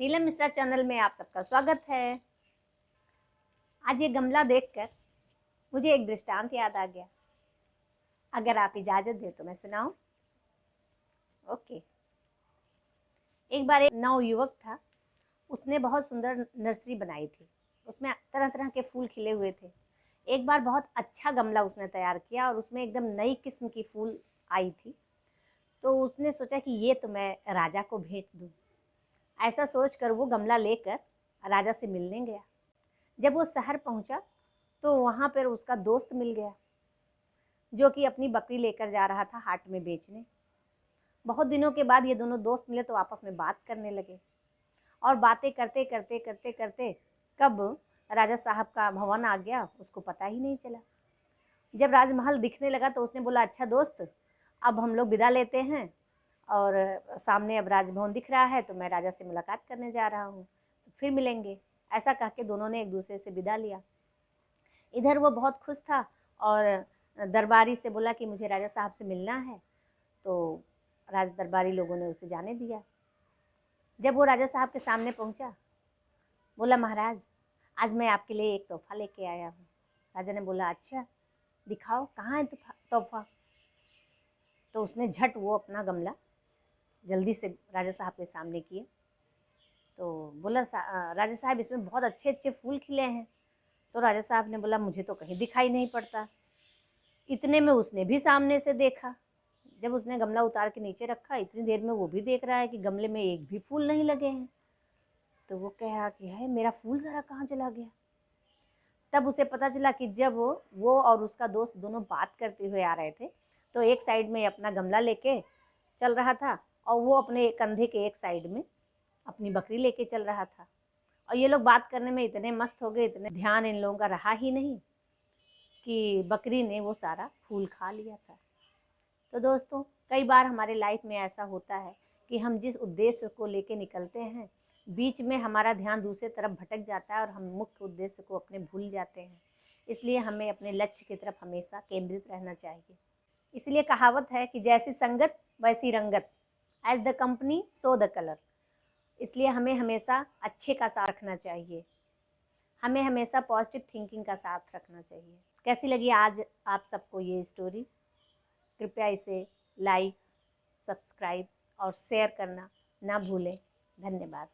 Neelam Mishra channel में आप सबका स्वागत है। आज ये गमला देखकर मुझे एक दृष्टांत याद आ गया। अगर आप इजाज़त दें तो मैं सुनाऊं? ओके। एक बार एक नवयुवक था, उसने बहुत सुंदर नर्सरी बनाई थी। उसमें तरह तरह के फूल खिले हुए थे। एक बार बहुत अच्छा गमला उसने तैयार किया और उसमें एकदम नई किस्म की फूल आई थी। तो उसने सोचा कि ये तो मैं राजा को भेंट दूँ। ऐसा सोचकर वो गमला लेकर राजा से मिलने गया। जब वो शहर पहुंचा तो वहाँ पर उसका दोस्त मिल गया, जो कि अपनी बकरी लेकर जा रहा था हाट में बेचने। बहुत दिनों के बाद ये दोनों दोस्त मिले तो आपस में बात करने लगे और बातें करते करते करते करते कब राजा साहब का भवन आ गया उसको पता ही नहीं चला। जब राजमहल दिखने लगा तो उसने बोला, अच्छा दोस्त, अब हम लोग विदा लेते हैं और सामने अब राजभवन दिख रहा है तो मैं राजा से मुलाकात करने जा रहा हूँ, तो फिर मिलेंगे। ऐसा कह के दोनों ने एक दूसरे से विदा लिया। इधर वो बहुत खुश था और दरबारी से बोला कि मुझे राजा साहब से मिलना है, तो राज दरबारी लोगों ने उसे जाने दिया। जब वो राजा साहब के सामने पहुंचा, बोला, महाराज आज मैं आपके लिए एक तोहफा लेके आया हूँ। राजा ने बोला, अच्छा दिखाओ, कहाँ है तोहफा? तो उसने झट वो अपना गमला जल्दी से राजा साहब के सामने किए। तो बोला, राजा साहब इसमें बहुत अच्छे अच्छे फूल खिले हैं। तो राजा साहब ने बोला, मुझे तो कहीं दिखाई नहीं पड़ता। इतने में उसने भी सामने से देखा। जब उसने गमला उतार के नीचे रखा, इतनी देर में वो भी देख रहा है कि गमले में एक भी फूल नहीं लगे हैं। तो वो कह रहा कि है मेरा फूल ज़रा कहाँ चला गया। तब उसे पता चला कि जब वो और उसका दोस्त दोनों बात करते हुए आ रहे थे तो एक साइड में अपना गमला लेके चल रहा था और वो अपने कंधे के एक साइड में अपनी बकरी लेके चल रहा था। और ये लोग बात करने में इतने मस्त हो गए, इतने ध्यान इन लोगों का रहा ही नहीं कि बकरी ने वो सारा फूल खा लिया था। तो दोस्तों, कई बार हमारे लाइफ में ऐसा होता है कि हम जिस उद्देश्य को लेके निकलते हैं, बीच में हमारा ध्यान दूसरे तरफ भटक जाता है और हम मुख्य उद्देश्य को अपने भूल जाते हैं। इसलिए हमें अपने लक्ष्य की तरफ हमेशा केंद्रित रहना चाहिए। इसलिए कहावत है कि जैसी संगत वैसी रंगत, as the company so the colour. इसलिए हमें हमेशा अच्छे का साथ रखना चाहिए, हमें हमेशा पॉजिटिव थिंकिंग का साथ रखना चाहिए। कैसी लगी आज आप सबको ये स्टोरी? कृपया इसे लाइक, सब्सक्राइब और शेयर करना ना भूलें। धन्यवाद।